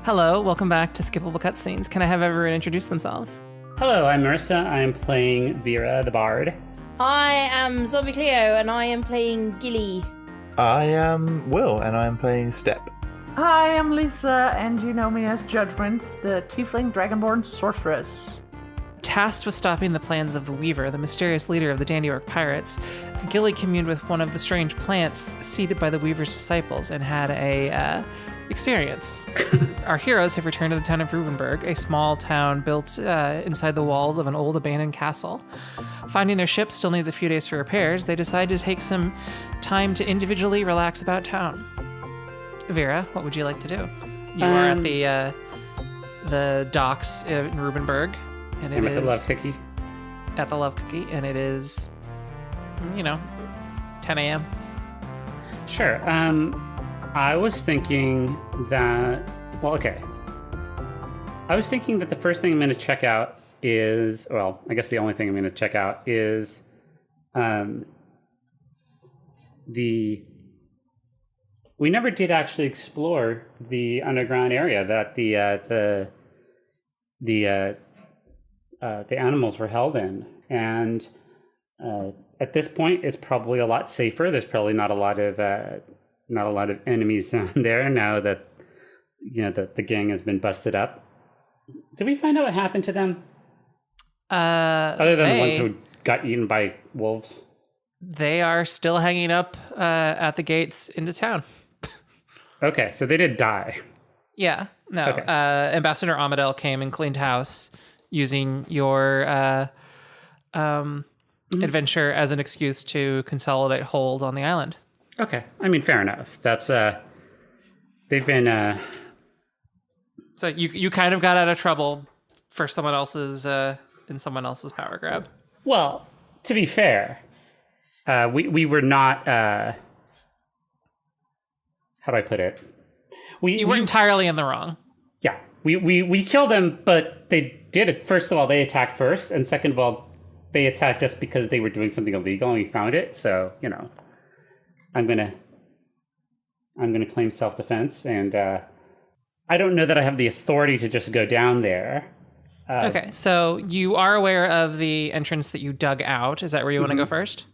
Hello, welcome back to Skippable Cutscenes. Can I have everyone introduce themselves? Hello, I'm Marissa. I am playing Vera, the bard. I am Zombie Cleo, and I am playing Gilly. I am Will, and I am playing Step. Hi, I'm Lisa, and you know me as Judgment, the tiefling dragonborn sorceress. Tasked with stopping the plans of the Weaver, the mysterious leader of the Dandiorc pirates, Gilly communed with one of the strange plants seeded by the Weaver's disciples and had a experience. Our heroes have returned to the town of Ruvenberg, a small town built inside the walls of an old abandoned castle. Finding their ship still needs a few days for repairs, they decide to take some time to individually relax about town. Vera, what would you like to do? You are at the docks in Ruvenberg, and I'm at the Love Cookie. At the Love Cookie, and it is, 10 a.m. Sure. I was thinking that, I was thinking that the first thing I'm going to check out is, I guess the only thing I'm going to check out is we never did actually explore the underground area that the animals were held in. And at this point, it's probably a lot safer. There's probably not a lot of enemies down there now that the gang has been busted up. Did we find out what happened to them? Other than the ones who got eaten by wolves. They are still hanging up at the gates into town. Okay, so they did die. Yeah, no. Okay. Ambassador Amadel came and cleaned house using your adventure as an excuse to consolidate hold on the island. Okay, I mean, fair enough. That's they've been. So you kind of got out of trouble for someone else's in someone else's power grab. Well, to be fair, we were not. How do I put it? You weren't entirely in the wrong. Yeah, we killed them, but they did it. First of all, they attacked first, and second of all, they attacked us because they were doing something illegal, and we found it. So I'm gonna claim self-defense, and I don't know that I have the authority to just go down there. Okay, so you are aware of the entrance that you dug out. Is that where you want to go first?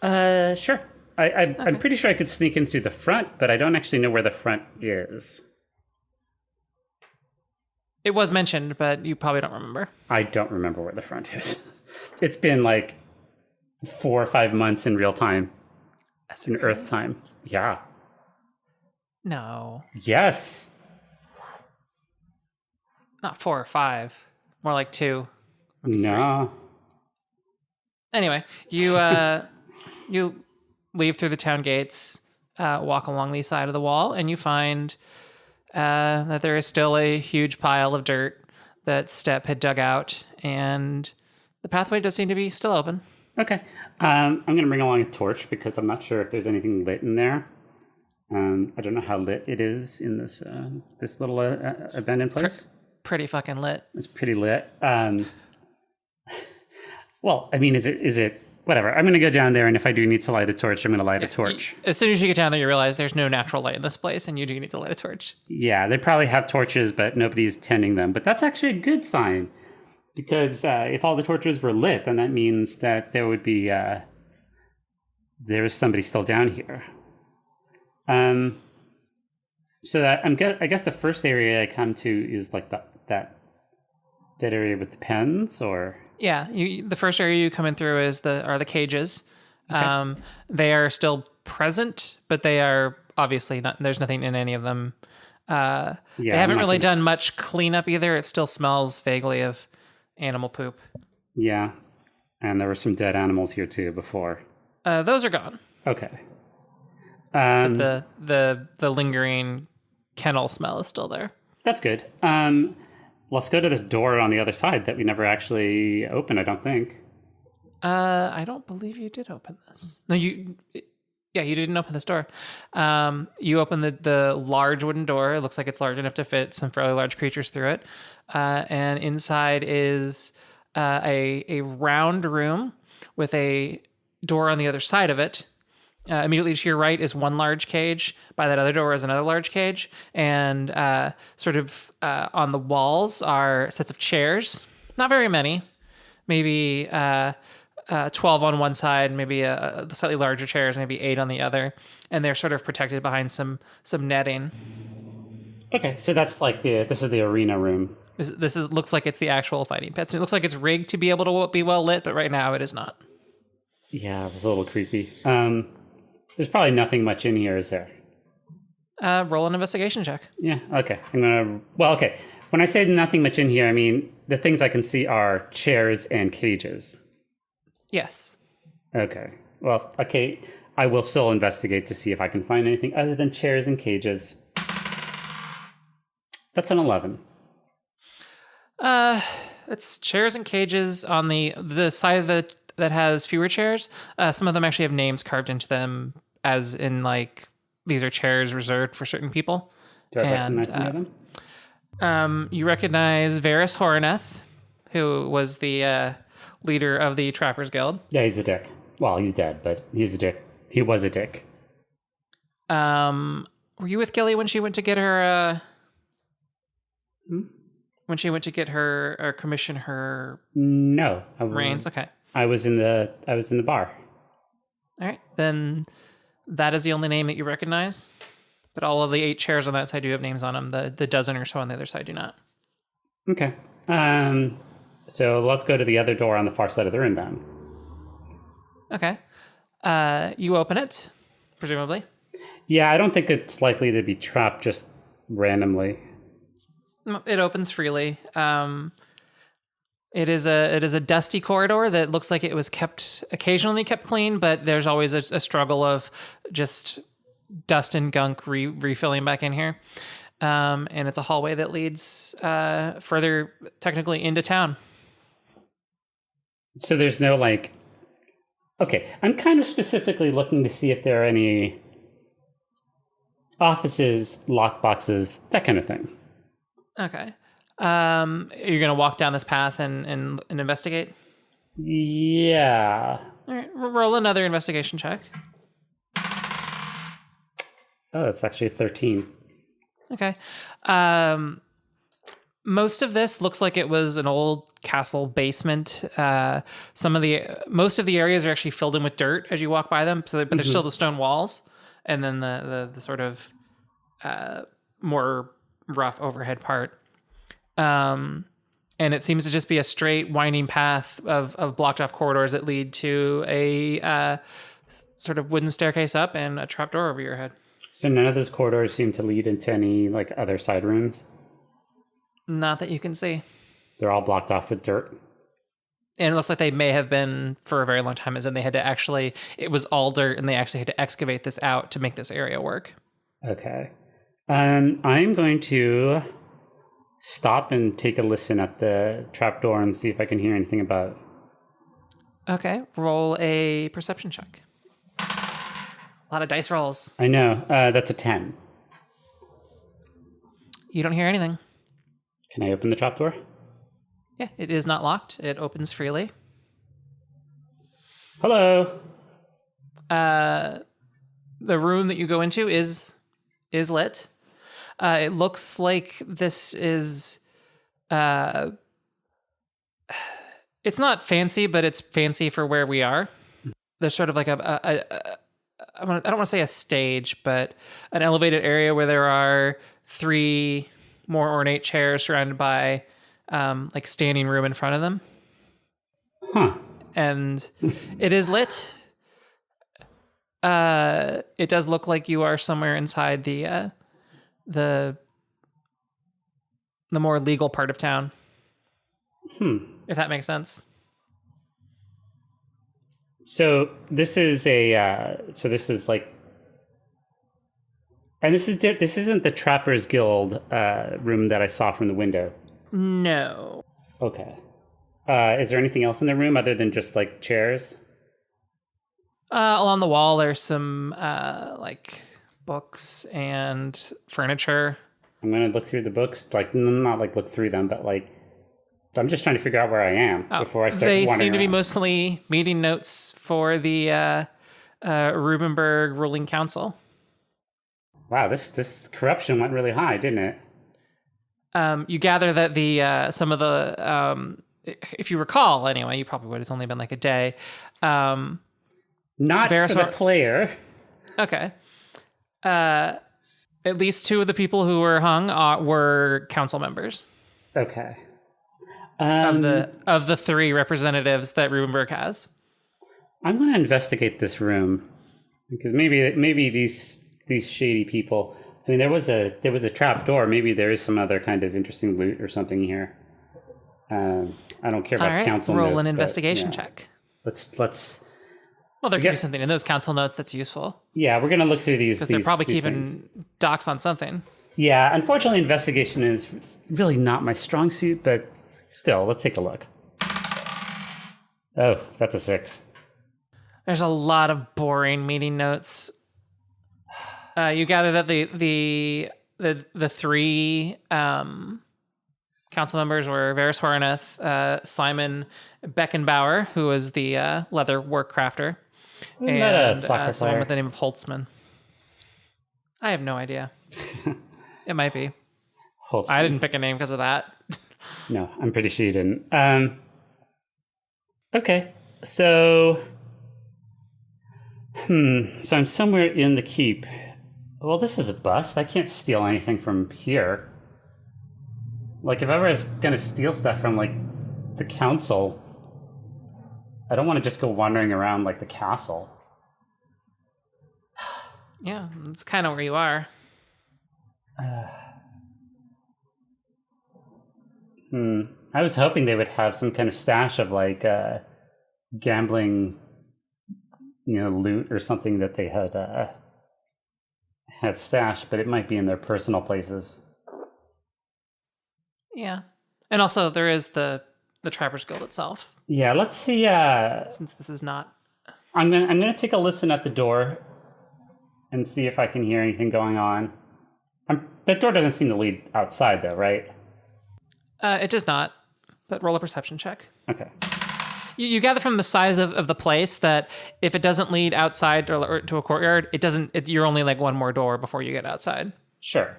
Sure. I'm pretty sure I could sneak in through the front, but I don't actually know where the front is. It was mentioned, but you probably don't remember. I don't remember where the front is. It's been like 4 or 5 months in real time. That's in Earth time. Yeah. No. Yes. Not 4 or 5. More like 2. No. 3. Anyway, you you leave through the town gates, walk along the side of the wall, and you find that there is still a huge pile of dirt that Step had dug out, and the pathway does seem to be still open. Okay. I'm going to bring along a torch because I'm not sure if there's anything lit in there. I don't know how lit it is in this this little abandoned place. Pretty fucking lit. It's pretty lit. Well, I mean, is it whatever? I'm going to go down there, and if I do need to light a torch, I'm going to light a torch. As soon as you get down there, you realize there's no natural light in this place, and you do need to light a torch. Yeah, they probably have torches, but nobody's tending them. But that's actually a good sign. Because if all the torches were lit, then that means that there would be there is somebody still down here. So that I guess the first area I come to is like that area with the pens, or yeah, the first area you come in through are the cages. Okay. They are still present, but they are obviously not. There's nothing in any of them. They haven't really done much cleanup either. It still smells vaguely of animal poop. Yeah, and there were some dead animals here too before. Those are gone. Okay. But the lingering kennel smell is still there. That's good. Let's go to the door on the other side that we never actually opened, I don't think. I don't believe you did open this. No, you didn't open this door. You opened the large wooden door. It looks like it's large enough to fit some fairly large creatures through it. And inside is a round room with a door on the other side of it. Immediately to your right is one large cage. By that other door is another large cage. And on the walls are sets of chairs. Not very many. Maybe 12 on one side, maybe the slightly larger chairs, maybe 8 on the other. And they're sort of protected behind some netting. Okay, so that's like this is the arena room. This looks like it's the actual fighting pits. It looks like it's rigged to be able to be well lit, but right now it is not. Yeah, it's a little creepy. There's probably nothing much in here, is there? Roll an investigation check. Yeah, okay. Okay. When I say nothing much in here, I mean the things I can see are chairs and cages. Yes. Okay. Well, okay. I will still investigate to see if I can find anything other than chairs and cages. That's an 11. It's chairs and cages on the side of that has fewer chairs. Some of them actually have names carved into them, as in like these are chairs reserved for certain people. Do I recognize any of them? You recognize Varys Horoneth, who was the leader of the Trappers Guild. Yeah, he's a dick. Well, he's dead, but he's a dick. He was a dick. Were you with Gilly when she went to get her? When she went to get her or commission her? No, reins. Okay. I was in the bar. All right, then that is the only name that you recognize. But all of the 8 chairs on that side do have names on them. The dozen or so on the other side do not. Okay. So let's go to the other door on the far side of the room then. Okay. You open it, presumably. Yeah, I don't think it's likely to be trapped just randomly. It opens freely. It is a dusty corridor that looks like it was occasionally kept clean, but there's always a struggle of just dust and gunk refilling back in here. And it's a hallway that leads further technically into town. So there's no okay, I'm kind of specifically looking to see if there are any offices, lockboxes, that kind of thing. Okay. You're going to walk down this path and investigate? Yeah. All right. Roll another investigation check. Oh, that's actually 13. Okay. Most of this looks like it was an old castle basement. Most of the areas are actually filled in with dirt as you walk by them. But there's still the stone walls, and then the sort of more rough overhead part. And it seems to just be a straight winding path of blocked off corridors that lead to a sort of wooden staircase up and a trapdoor over your head. So none of those corridors seem to lead into any other side rooms? Not that you can see. They're all blocked off with dirt? And it looks like they may have been for a very long time, as in they had to it was all dirt and they actually had to excavate this out to make this area work. Okay. I'm going to stop and take a listen at the trapdoor and see if I can hear anything about it. Okay, roll a perception check. A lot of dice rolls. I know. That's a 10. You don't hear anything. Can I open the trapdoor? Yeah, it is not locked. It opens freely. Hello. The room that you go into is lit. It looks like this is it's not fancy, but it's fancy for where we are. There's sort of like I don't want to say a stage, but an elevated area where there are 3 more ornate chairs surrounded by standing room in front of them. Huh. And it is lit. It does look like you are somewhere inside the more legal part of town. If that makes sense. So this is and this isn't the Trappers Guild room that I saw from the window. No. Okay. Is there anything else in the room other than just chairs? Along the wall, there's some books and furniture. I'm gonna look through the books, not look through them, but I'm just trying to figure out where I am before I start They wandering seem to be around. mostly meeting notes for the Rubenberg ruling council. Wow, this corruption went really high, didn't it? You gather that the some of the if you recall anyway, you probably would. It's only been like a day. Not Vera for the player. Okay. At least 2 of the people who were hung were council members. Okay. Of the 3 representatives that Rubenberg has. I'm going to investigate this room because maybe these shady people. I mean, there was a trap door. Maybe there is some other kind of interesting loot or something here. I don't care about council notes. Roll an investigation check. Let's. Well, there could be something in those council notes that's useful. Yeah, we're going to look through these because they're probably keeping things. docs on something. Yeah, unfortunately, investigation is really not my strong suit, but still, let's take a look. Oh, that's a 6. There's a lot of boring meeting notes. You gather that the 3 council members were Varys Horneth, Simon Beckenbauer, who was the leather work crafter, and someone with the name of Holtzman. I have no idea. It might be. Holtzman. I didn't pick a name because of that. No, I'm pretty sure you didn't. Okay, so so I'm somewhere in the keep. Well, this is a bust. I can't steal anything from here. Like, if I was gonna steal stuff from, like, the council, I don't want to just go wandering around, like, the castle. Yeah, that's kind of where you are. I was hoping they would have some kind of stash of, like, gambling, loot or something that they had stashed, but it might be in their personal places. Yeah. And also there is the Trappers Guild itself. Yeah, let's see. Since this is not... I'm gonna take a listen at the door and see if I can hear anything going on. That door doesn't seem to lead outside, though, right? It does not, but roll a perception check. Okay. You gather from the size of the place that if it doesn't lead outside or to a courtyard, you're only like one more door before you get outside. Sure.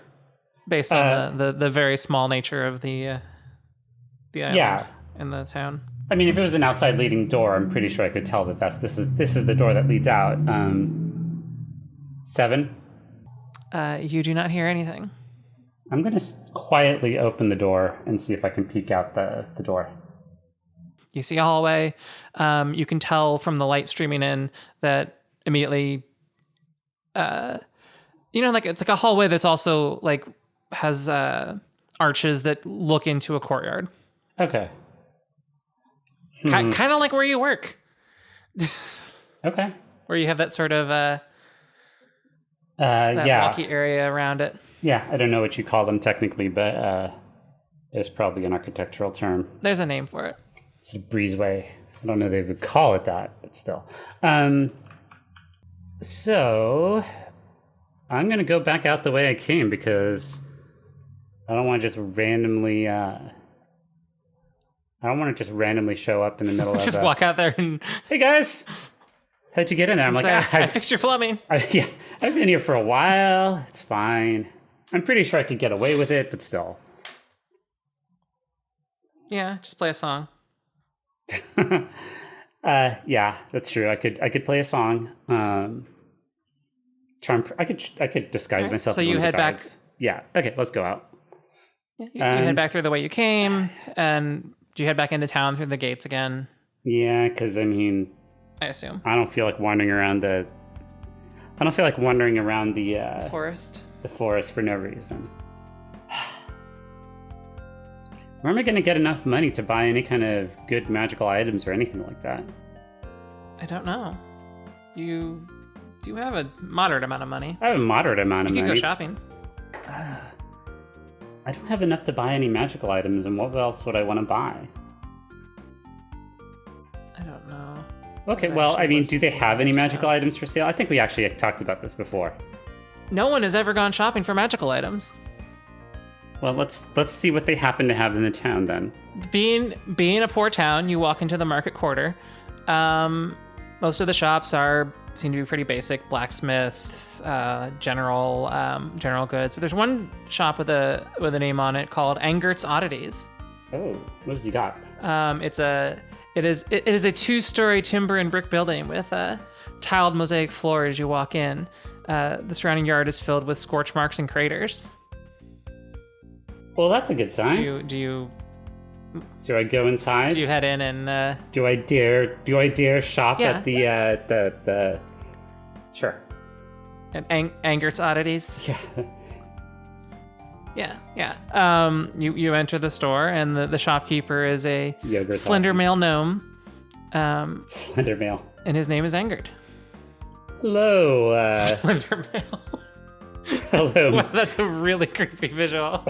Based on the very small nature of the island in the town. I mean, if it was an outside leading door, I'm pretty sure I could tell that this is the door that leads out. 7. You do not hear anything. I'm going to quietly open the door and see if I can peek out the door. You see a hallway. You can tell from the light streaming in that immediately, like it's like a hallway that's also like has arches that look into a courtyard. Okay. Kind of like where you work. Okay. Where you have that sort of walkie area around it. Yeah, I don't know what you call them technically, but it's probably an architectural term. There's a name for it. It's a breezeway. I don't know they would call it that, but still. So I'm gonna go back out the way I came because I don't want to just randomly. show up in the middle of just walk out there and hey guys, how'd you get in there? I'm like, I fixed your plumbing. I've been here for a while. It's fine. I'm pretty sure I could get away with it, but still. Yeah, just play a song. Yeah, that's true. I could play a song. I could disguise myself. So as you one of head the back. guards. Yeah. Okay, let's go out. Yeah, you head back through the way you came, and do you head back into town through the gates again? Yeah, because I mean, I assume I don't feel like wandering around the forest. The forest for no reason. Where am I going to get enough money to buy any kind of good magical items or anything like that? I don't know. You do have a moderate amount of money. I have a moderate amount of money. You could go shopping. I don't have enough to buy any magical items, and what else would I want to buy? I don't know. Okay, well, I mean, do they have any magical items for sale? I think we actually talked about this before. No one has ever gone shopping for magical items. Well, let's see what they happen to have in the town then. Being a poor town, you walk into the market quarter. Most of the shops are seem to be pretty basic. Blacksmiths, general goods. But there's one shop with a name on it called Engert's Oddities. Oh, what has he got? It is a 2-story timber and brick building with a tiled mosaic floor as you walk in. The surrounding yard is filled with scorch marks and craters. Well, that's a good sign. Do I go inside? you head in and Do I dare shop Yeah. at the Sure. at Engert's Oddities? Yeah. Yeah. You enter the store, and the shopkeeper is a Yogurt slender Oddities. male gnome. Slender male. And his name is Engert. Hello. Slender male. Hello. Wow, that's a really creepy visual.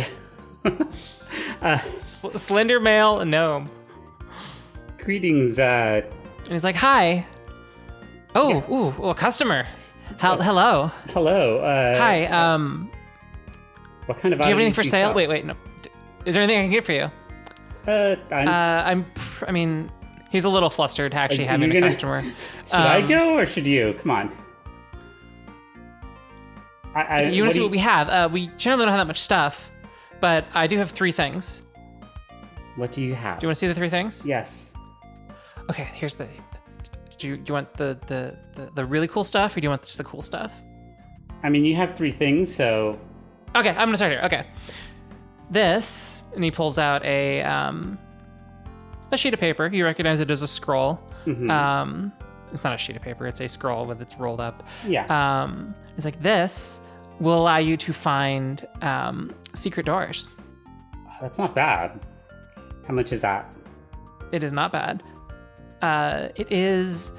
Slender male gnome. Greetings. And he's like, hi. Oh, a customer. Hello. Hello. Hi. What kind of? Do you have anything oddities for do you sale? sell? Wait, no. Is there anything I can get for you? I mean, he's a little flustered actually Are having you a gonna- customer. Should I go or should you? Come on. You want to see what we have? We generally don't have that much stuff, but I do have 3 things. What do you have? Do you want to see the 3 things? Yes. Okay, here's the. Do you want the really cool stuff, or do you want just the cool stuff? I mean, you have 3 things, so Okay, I'm gonna start here. Okay, this, and he pulls out a sheet of paper. You recognize it as a scroll. Mhm. It's not a sheet of paper; it's a scroll with it's rolled up. yeah. It's like this will allow you to find secret doors. That's not bad. How much is that? It is not bad. It is.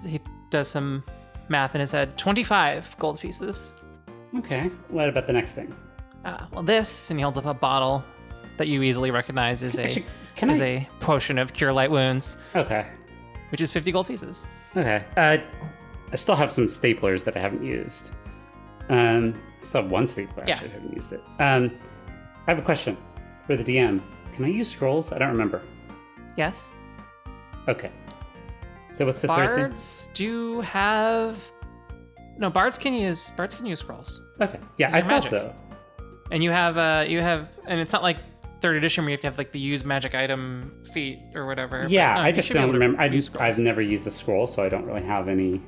He does some math in his head. 25 gold pieces. Okay. What about the next thing? Well, this, and he holds up a bottle that you easily recognize is Actually, can a potion of cure light wounds, Okay. which is 50 gold pieces. Okay. I still have some staplers that I haven't used. I still have one stapler. Yeah. Actually, I haven't used it. I have a question for the DM. Can I use scrolls? I don't remember. Yes. Okay. So what's the third thing? Bards do have. No, bards can use scrolls, Okay. Yeah, These are I thought magic. so. and you have, and it's not like 3rd edition where you have to have like the use magic item feat or whatever. but Yeah, no, I you just should be don't able to remember. use scrolls. I've never used a scroll, so I don't really have any.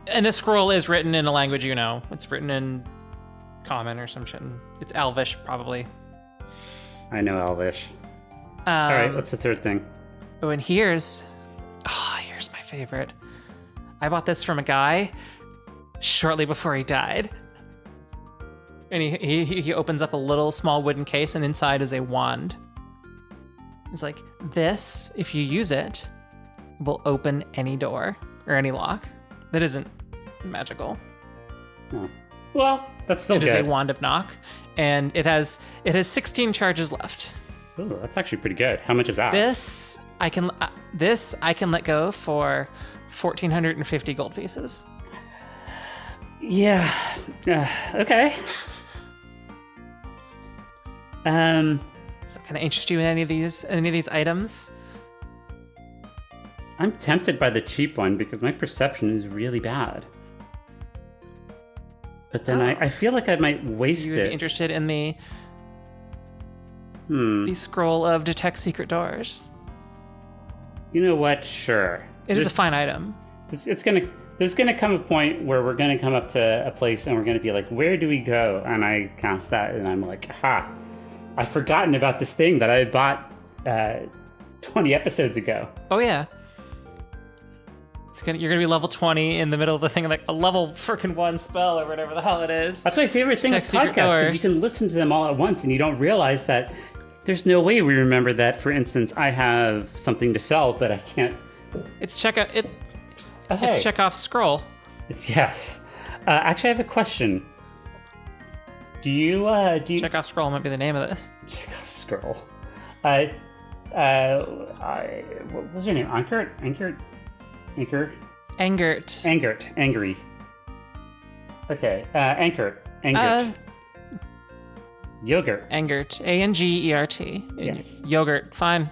And this scroll is written in a language you know. It's written in Common or some shit. It's Elvish, probably. I know Elvish. All right, what's the third thing? Oh, and here's my favorite. I bought this from a guy shortly before he died. And he opens up a little small wooden case, and inside is a wand. He's like, this, if you use it, will open any door or any lock that isn't magical. Oh. Well, that's still It is good. a wand of knock, and it has 16 charges left. Ooh, that's actually pretty good. How much is that? This I can let go for 1,450 gold pieces. Yeah. Okay. So can I interest you in any of these items? I'm tempted by the cheap one because my perception is really bad. But then I feel like I might waste You would be it. interested in the Hmm. the scroll of detect secret doors? You know what? Sure. It is a fine item. There's gonna come a point where we're gonna come up to a place and we're gonna be like, where do we go? And I cast that and I'm like, I've forgotten about this thing that I bought 20 episodes ago. Oh yeah. You're gonna be level 20 in the middle of the thing, like a level freaking 1 spell or whatever the hell it is. That's my favorite thing with Detect secret podcasts, because you doors. can listen to them all at once and you don't realize that there's no way we remember that, for instance, I have something to sell, but I can't. It's Oh, hey. It's Chekhov's scroll. Yes. Actually, I have a question. Do you Chekhov's scroll might be the name of this. Chekhov's scroll? What was your name? Ankert? Engert. Angry. Okay. Ankert. Yogurt. Engert. Angert. Yes. Yogurt. Fine.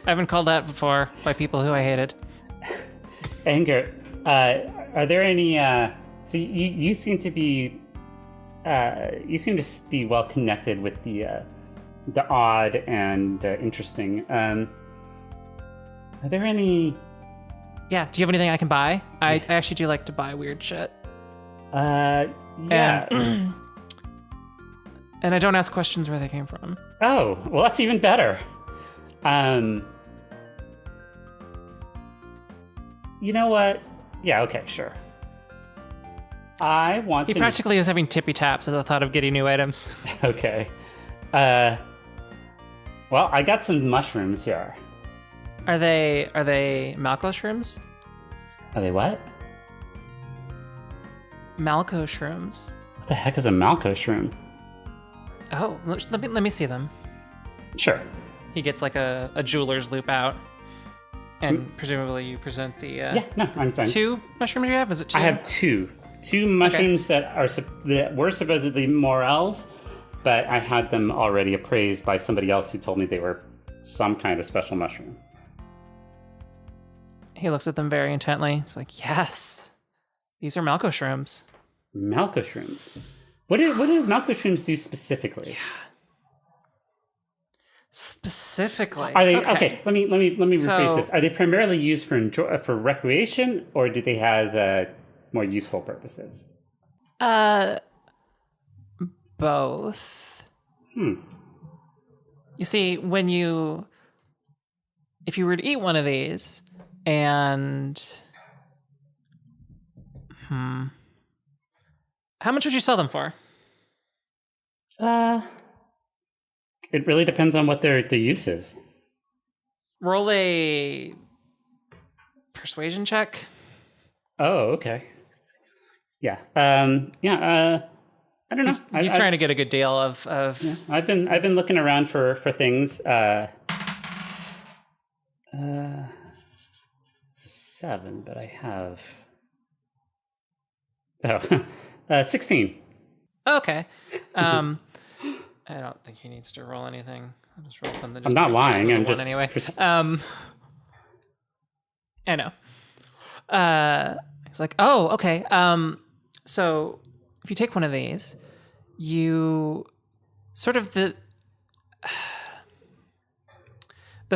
I haven't called that before by people who I hated. Anger, are there any? So you seem to be well connected with the odd and interesting. Are there any? Yeah. Do you have anything I can buy? I actually do like to buy weird shit. Yeah. And I don't ask questions where they came from. Oh, well, that's even better. You know what? Yeah, okay, sure. I want He to... practically is having tippy taps at the thought of getting new items. Okay. Well, I got some mushrooms here. Are they Malco shrooms? Are they what? Malco shrooms. What the heck is a Malco shroom? Oh, let me see them. Sure. He gets like a jeweler's loop out, and presumably you present the Yeah, no, I'm fine. 2 mushrooms you have. Is it 2? I have two mushrooms that were supposedly morels, but I had them already appraised by somebody else who told me they were some kind of special mushroom. He looks at them very intently. He's like, "Yes, these are Malco shrooms." Malco shrooms. What do Malco shrooms do specifically? Specifically, Are they okay? Let me rephrase So- this. Are they primarily used for recreation, or do they have more useful purposes? Both. Hmm. You see, if you were to eat one of these, and how much would you sell them for? It really depends on what their use is. Roll a persuasion check. Oh, okay. Yeah. I don't know. He's trying to get a good deal of. Yeah, I've been looking around for things. It's a 7, but I have 16. Okay. I don't think he needs to roll anything. I'll just roll something. I'm not lying. I'm just anyway. I know. He's like, oh, okay. So if you take one of these, you sort of the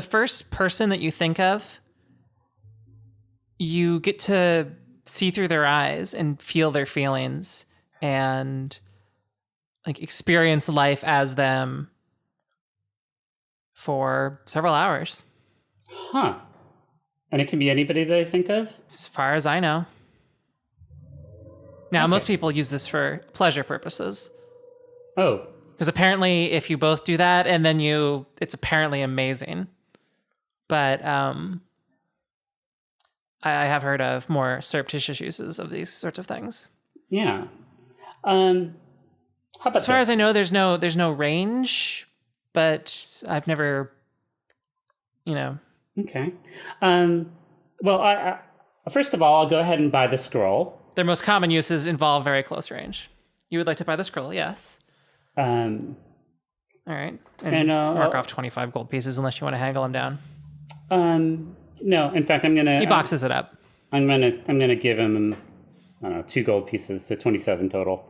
first person that you think of, you get to see through their eyes and feel their feelings and like experience life as them for several hours. Huh. And it can be anybody that I think of? As far as I know. Now, Okay. most people use this for pleasure purposes. Oh. Because apparently if you both do that and then it's apparently amazing. But I have heard of more surreptitious uses of these sorts of things. Yeah. How about As far as I know, there's no range, but I've never, Okay. Well, I first of all, I'll go ahead and buy the scroll. their most common uses involve very close range. You would like to buy the scroll, yes. All right. And mark off 25 gold pieces unless you want to haggle them down. No, in fact, I'm gonna. He boxes it up. I'm gonna give him, I don't know, 2 gold pieces, so 27 total,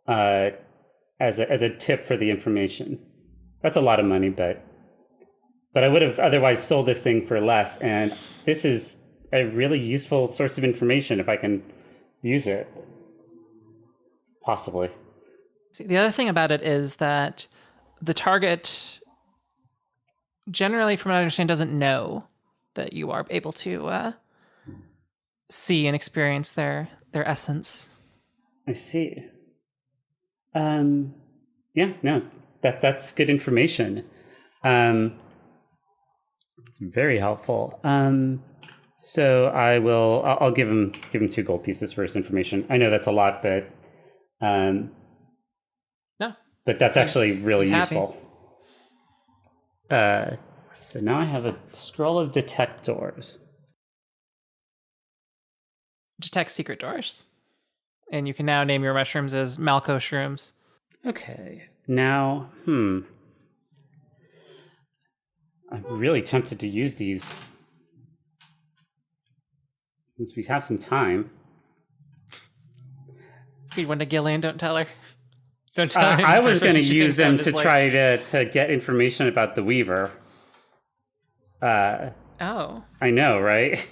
as a tip for the information. That's a lot of money, but I would have otherwise sold this thing for less. And this is a really useful source of information if I can use it, possibly. See, the other thing about it is that the target generally, from what I understand, doesn't know that you are able to see and experience their essence. I see. Yeah, no, that's good information. It's very helpful. So I'll give him 2 gold pieces for his information. I know that's a lot, but No. but that's actually really he's happy. useful. So now I have a scroll of detect doors. Detect secret doors. And you can now name your mushrooms as Malco shrooms. Okay. Now, I'm really tempted to use these since we have some time. Feed one to Gillian, don't tell her. Don't tell her. I was going to She use them thinks to I'm just try to get information about the Weaver. Oh. I know, right?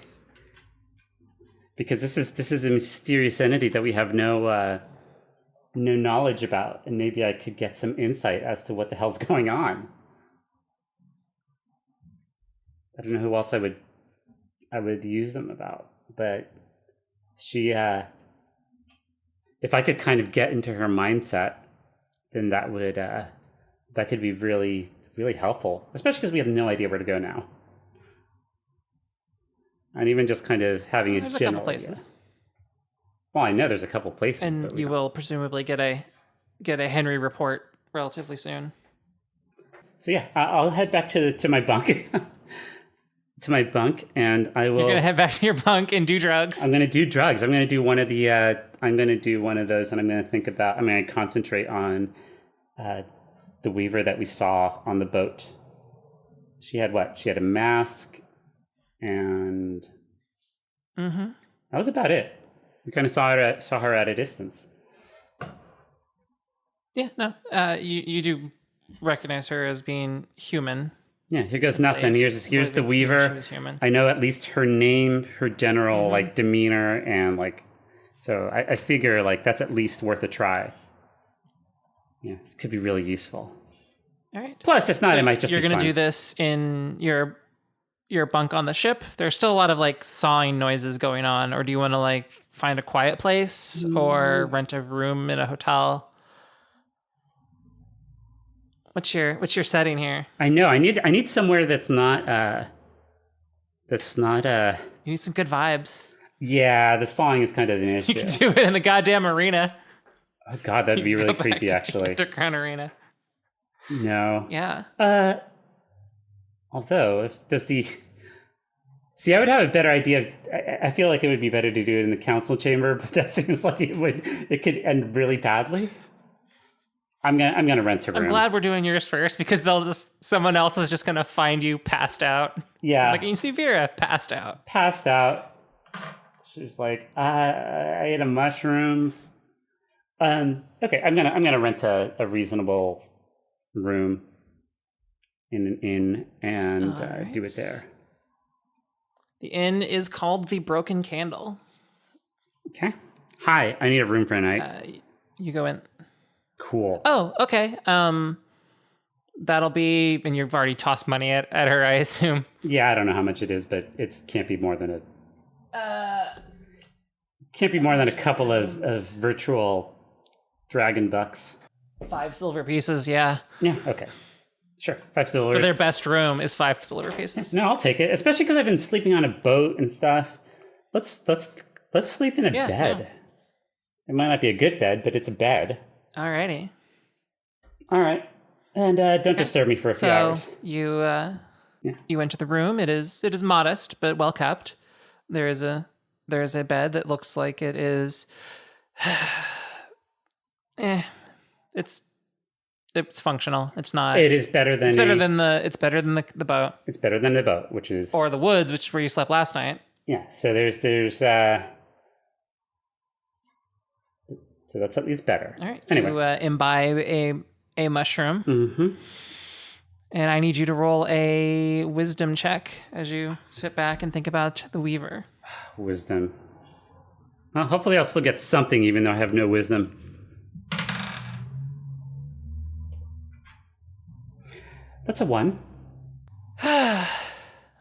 Because this is a mysterious entity that we have no knowledge about, and maybe I could get some insight as to what the hell's going on. I don't know who else I would use them about, but she, if I could kind of get into her mindset, then that could be really, really helpful, especially because we have no idea where to go now. And even just kind of having There's a a general couple places. idea. Well, I know there's a couple places. And but we you don't. will presumably get a Henry report relatively soon. So yeah, I'll head back to my bunk. To my bunk, and I will. You're gonna head back to your bunk and do drugs. I'm gonna do drugs. I'm gonna do one of the. I'm gonna do one of those, and I'm gonna think about. I'm gonna concentrate on the Weaver that we saw on the boat. She had what? She had a mask, and that was about it. We kind of saw her at a distance. Yeah, no. You do recognize her as being human. Yeah, here goes nothing. Here's the She Weaver. was human. I know at least her name, her general like demeanor, and like, so I figure like that's at least worth a try. Yeah, this could be really useful. All right. Plus, if not, it might just you're be gonna fun. do this in your bunk on the ship. There's still a lot of like sawing noises going on, or do you want to like find a quiet place or rent a room in a hotel? What's your setting here? I know. I need somewhere that's not. You need some good vibes. Yeah, the sawing is kind of an issue. You can do it in the goddamn arena. Oh God, that'd be You can really go back creepy. to the Actually, underground arena. no. Yeah. Although, if does the see, I would have a better idea. I feel like it would be better to do it in the council chamber, but that seems like it could end really badly. I'm gonna rent a room. I'm glad we're doing yours first because someone else is just gonna find you passed out. Yeah, Like you see Vera passed out. passed out. She's like, I ate a mushrooms. Okay, I'm gonna rent a reasonable room in an inn and Alright. do it there. The inn is called the Broken Candle. Okay. Hi, I need a room for a night. You go in. Cool. Oh, okay. That'll be, and you've already tossed money at her, I assume. Yeah, I don't know how much it is, but it can't be more than a couple of virtual dragon bucks. 5 silver pieces, yeah. Yeah. Okay. Sure. 5 silver. For their best room is 5 silver pieces. No, I'll take it. Especially because I've been sleeping on a boat and stuff. Let's sleep in a Yeah, bed. yeah. It might not be a good bed, but it's a bed. Alrighty. All right. And don't disturb me for a few So hours. you enter the room. It is modest but well kept. There is a bed that looks like it is. It's functional. It's not. It is better than It's better than the boat It's better than the boat, which is or the woods, which is where you slept last night. yeah. So so that's at least better. All right. Anyway. You imbibe a mushroom, Mm-hmm. and I need you to roll a wisdom check as you sit back and think about the Weaver. Wisdom. Well, hopefully I'll still get something, even though I have no wisdom. That's a 1.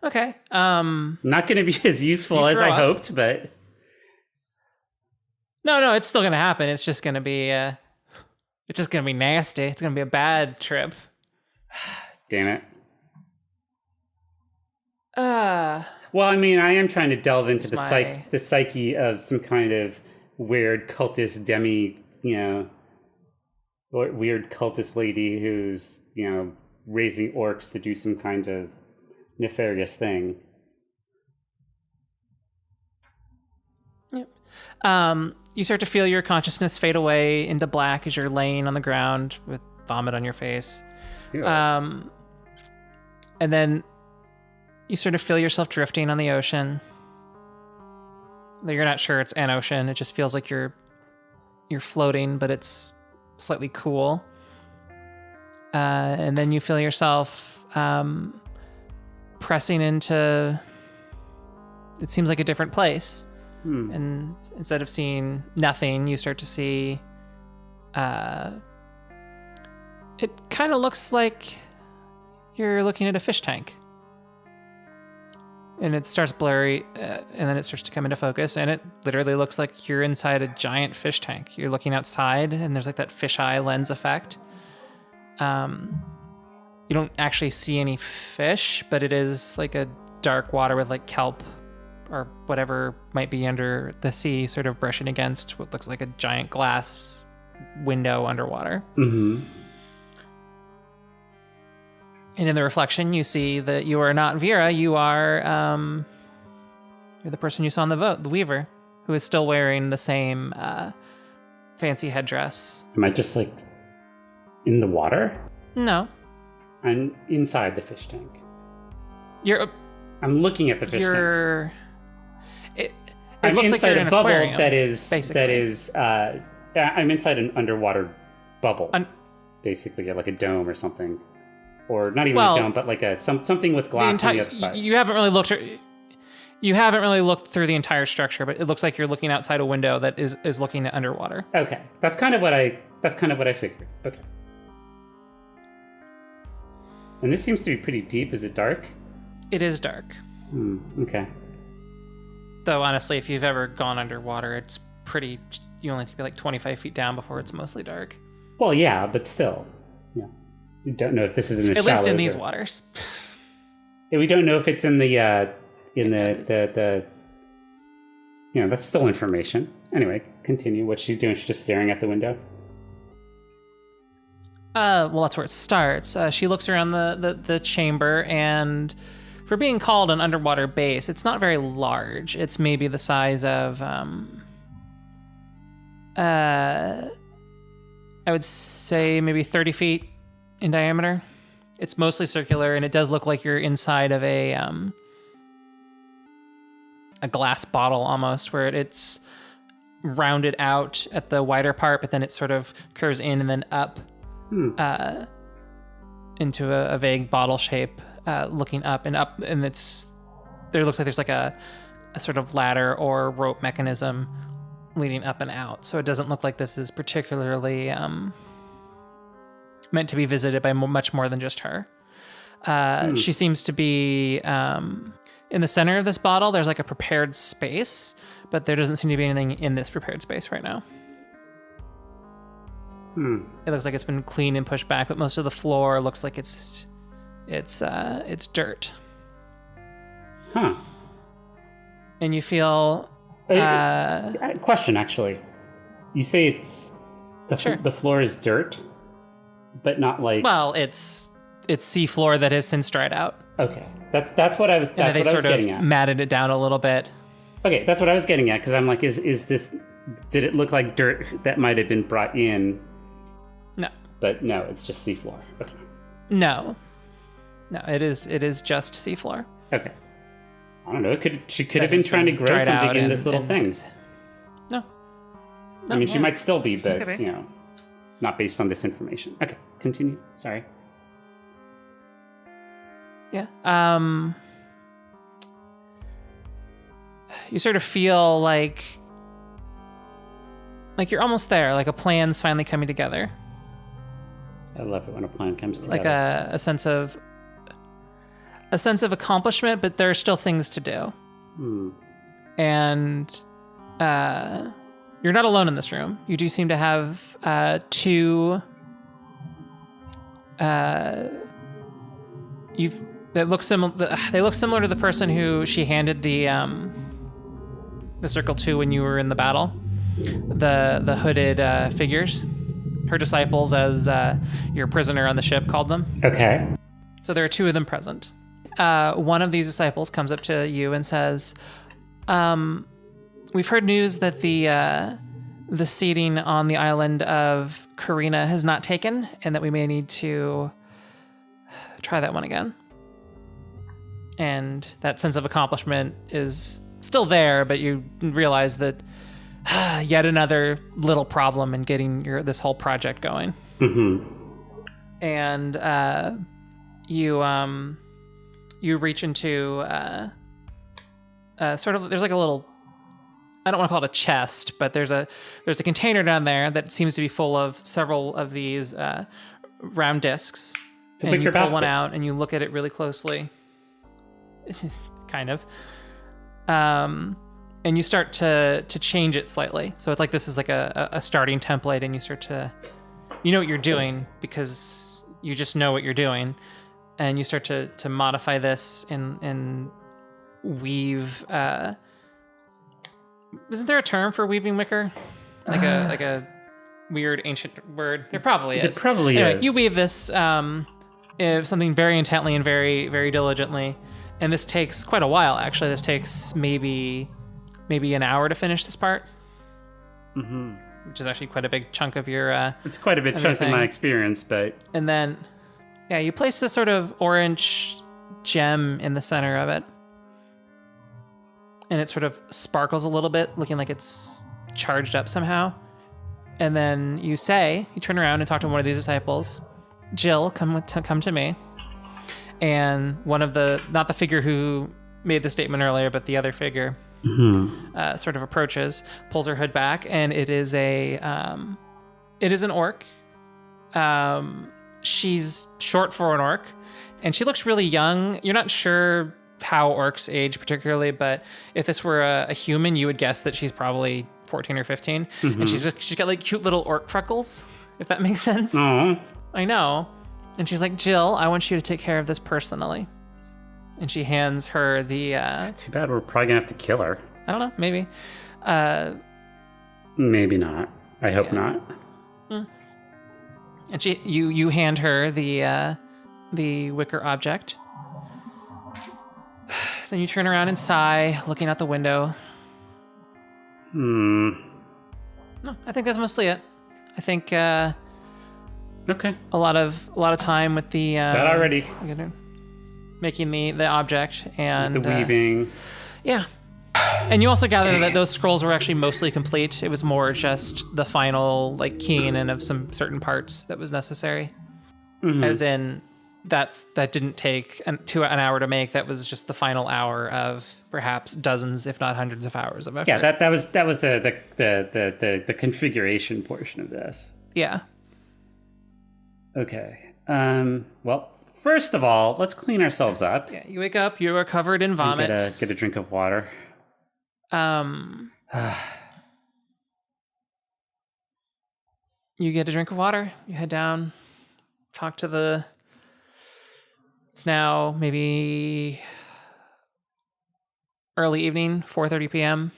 Okay. Not going to be as useful You as throw I up. hoped, but No, it's still gonna happen. It's just gonna be nasty. It's gonna be a bad trip. damn it. Uh Well, I mean, I am trying to delve into It's the psyche of some kind of weird cultist weird cultist lady who's, raising orcs to do some kind of nefarious thing. you start to feel your consciousness fade away into black as you're laying on the ground with vomit on your face. Yeah. And then you sort of feel yourself drifting on the ocean. Though you're not sure it's an ocean. It just feels like you're floating, but it's slightly cool. And then you feel yourself pressing into, it seems like a different place. And instead of seeing nothing, you start to see, it kind of looks like you're looking at a fish tank. And it starts blurry, and then it starts to come into focus, and it literally looks like you're inside a giant fish tank. You're looking outside, and there's like that fisheye lens effect. You don't actually see any fish, but it is like a dark water with like kelp or whatever might be under the sea sort of brushing against what looks like a giant glass window underwater. Mm-hmm. And in the reflection, you see that you are not Vera. You are, you're the person you saw on the Weaver, who is still wearing the same fancy headdress. Am I just like in the water? No, I'm inside the fish tank. I'm looking at the fish tank. It I'm looks like inside you're in a an bubble aquarium, that is basically. I'm inside an underwater bubble, basically, like a dome or something. Or not even a dome, but like something with glass on the other side. You haven't really looked. You haven't really looked through the entire structure, but it looks like you're looking outside a window that is looking at underwater. Okay, that's kind of what I figured. Okay. And this seems to be pretty deep. Is it dark? It is dark. Okay. Though honestly, if you've ever gone underwater, it's pretty. You only have to be like 25 feet down before it's mostly dark. Well, yeah, but still, yeah. We don't know if this is in the at least in these or... waters. Yeah, we don't know if it's in the that's still information. Anyway, continue. What's she doing? She's just staring at the window. Well, that's where it starts. She looks around the chamber, and for being called an underwater base, it's not very large. It's maybe the size of I would say maybe 30 feet in diameter. It's mostly circular, and it does look like you're inside of a glass bottle almost, where it's rounded out at the wider part, but then it sort of curves in and then up into a vague bottle shape, looking up, and there looks like there's like a sort of ladder or rope mechanism leading up and out. So it doesn't look like this is particularly meant to be visited by much more than just her. She seems to be in the center of this bottle. There's like a prepared space, but there doesn't seem to be anything in this prepared space right now. It looks like it's been cleaned and pushed back, but most of the floor looks like it's dirt. Huh. And you feel question, actually. You say it's the floor is dirt, but not like... Well, it's sea floor that has since dried out. Okay, that's what I was. That's what I was getting at. Matted it down a little bit. Okay, that's what I was getting at, because I'm like, is this? Did it look like dirt that might have been brought in? No. But no, it's just seafloor. Okay. No, it is just seafloor. Okay. I don't know. She could have been trying to grow something in this little thing. No. I mean, she might still be, but not based on this information. Okay, continue. Sorry. Yeah. You sort of feel like you're almost there, like a plan's finally coming together. I love it when a plan comes together. Like a sense of accomplishment, but there are still things to do. And you're not alone in this room. You do seem to have two they look similar to the person who she handed the circle to when you were in the battle. The hooded figures, her disciples, as your prisoner on the ship called them. Okay. So there are two of them present. One of these disciples comes up to you and says, "We've heard news that the seating on the island of Karina has not taken, and that we may need to try that one again." And that sense of accomplishment is still there, but you realize that yet another little problem in getting this whole project going. And you reach into sort of, there's like a little, I don't want to call it a chest, but there's a container down there that seems to be full of several of these round discs. And you pull one out and you look at it really closely. Kind of. And you start to change it slightly. So it's like this is like a starting template, and you start to, you know what you're doing because you just know what you're doing. And you start to modify this and weave. Isn't there a term for weaving wicker? Like a weird ancient word? There probably is. There probably is. You weave this something very intently and very, very diligently. And this takes quite a while, actually. This takes maybe an hour to finish this part. Which is actually quite a big chunk of your it's quite a big chunk of my experience, but... And then, yeah, you place this sort of orange gem in the center of it. And it sort of sparkles a little bit, looking like it's charged up somehow. And then you turn around and talk to one of these disciples. Jill, come to me. And one of not the figure who made the statement earlier, but the other figure sort of approaches, pulls her hood back, and it is an orc. She's short for an orc, and she looks really young. You're not sure how orcs age particularly, but if this were a human, you would guess that she's probably 14 or 15. And she's got like cute little orc freckles, if that makes sense. Aww. I know. And she's like, Jill, I want you to take care of this personally. And she hands her the... It's too bad we're probably going to have to kill her. I don't know, maybe. Maybe not. I hope not. And you hand her the wicker object. Then you turn around and sigh, looking out the window. No, I think that's mostly it. I think okay. A lot of time with the that already making the object and the weaving. Yeah. And you also gather that those scrolls were actually mostly complete. It was more just the final like keying in of some certain parts that was necessary. As in that didn't take an hour to make. That was just the final hour of perhaps dozens, if not hundreds of hours of effort. Yeah, that was the configuration portion of this. Yeah. Okay. Well, first of all, let's clean ourselves up. Yeah. You wake up. You are covered in vomit. Get a drink of water. You get a drink of water. You head down. Talk to it's now maybe early evening, 4:30 p.m.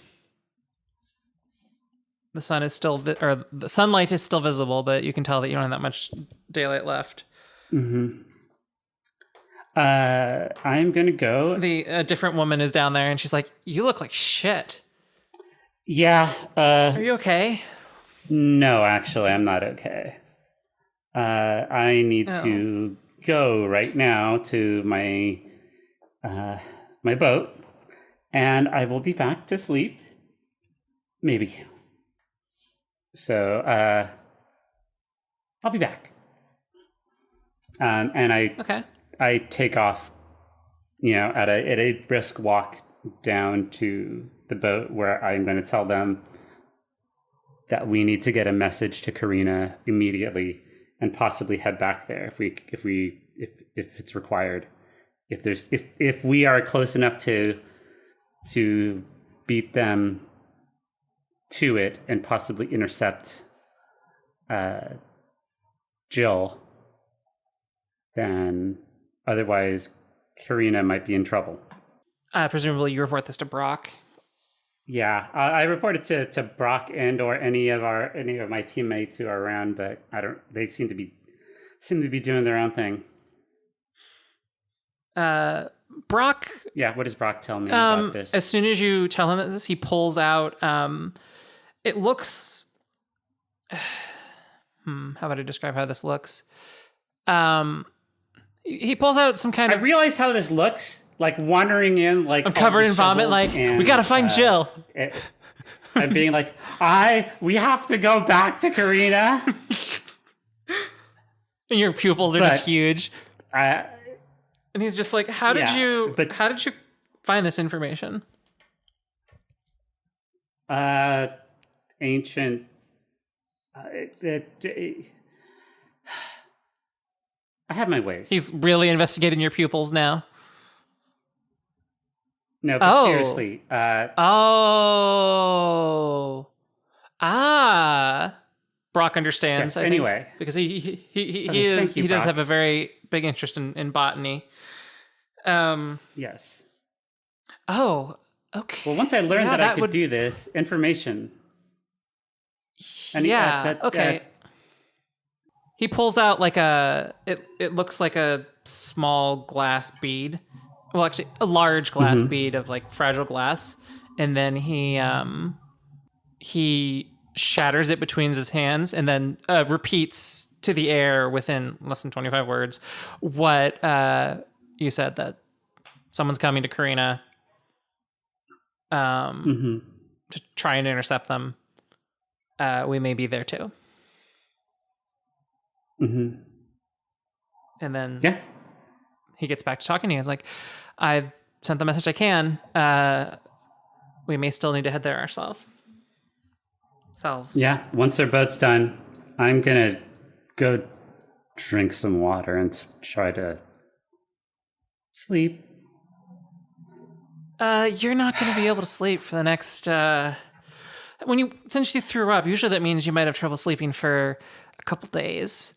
The sun is still, or the sunlight is still visible, but you can tell that you don't have that much daylight left. I'm gonna go. A different woman is down there, and she's like, "You look like shit." Yeah. Are you okay? No, actually, I'm not okay. I need to go right now to my my boat, and I will be back to sleep. Maybe. So, I'll be back. And I take off, at a brisk walk down to the boat where I'm going to tell them that we need to get a message to Karina immediately and possibly head back there if it's required. If we are close enough to beat them to it and possibly intercept Jill, then otherwise Karina might be in trouble. Presumably you report this to Brock. Yeah, I reported to Brock and or any of my teammates who are around, but they seem to be doing their own thing. Brock. Yeah, what does Brock tell me about this? As soon as you tell him this, he pulls out. It looks. How about I describe how this looks? He pulls out some kind of. I realize how this looks. like wandering in, like I'm covered in vomit. Like, we gotta find Jill. And being like, we have to go back to Karina. And your pupils are just huge. And he's just like, how did you find this information? Ancient. I have my ways. He's really investigating your pupils now. No, but seriously. Brock understands. Yes, anyway, because he does have a very big interest in botany. Yes. Oh, okay. Well, once I learned that I could do this, information. Okay. He pulls out like it looks like a small glass bead. Well, actually, a large glass bead of like fragile glass, and then he shatters it between his hands, and then repeats to the air within less than 25 words what you said, that someone's coming to Karina to try and intercept them. We may be there too. And then he gets back to talking to you. It's like, I've sent the message I can. We may still need to head there ourselves. Yeah, once their boat's done, I'm going to go drink some water and try to sleep. You're not going to be able to sleep for the next... Since you threw up, usually that means you might have trouble sleeping for a couple days.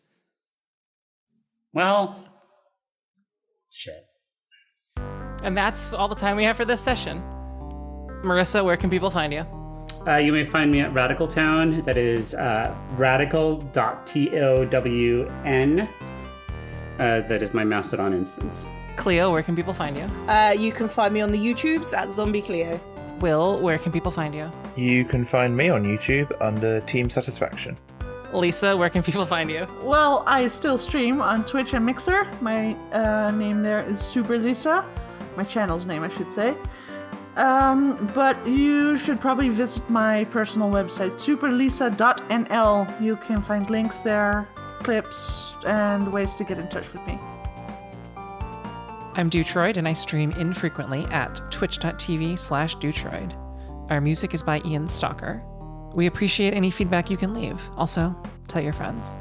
Well, shit. And that's all the time we have for this session. Marissa, where can people find you? You may find me at Radical Town. That is radical.town. That is my Mastodon instance. Cleo, where can people find you? You can find me on the YouTubes at Zombie Cleo. Will, where can people find you? You can find me on YouTube under Team Satisfaction. Lisa, where can people find you? Well, I still stream on Twitch and Mixer. My name there is Super Lisa. My channel's name, I should say. But you should probably visit my personal website, superlisa.nl. You can find links there, clips, and ways to get in touch with me. I'm dewtroid, and I stream infrequently at twitch.tv/dewtroid. Our music is by Ian Stalker. We appreciate any feedback you can leave. Also, tell your friends.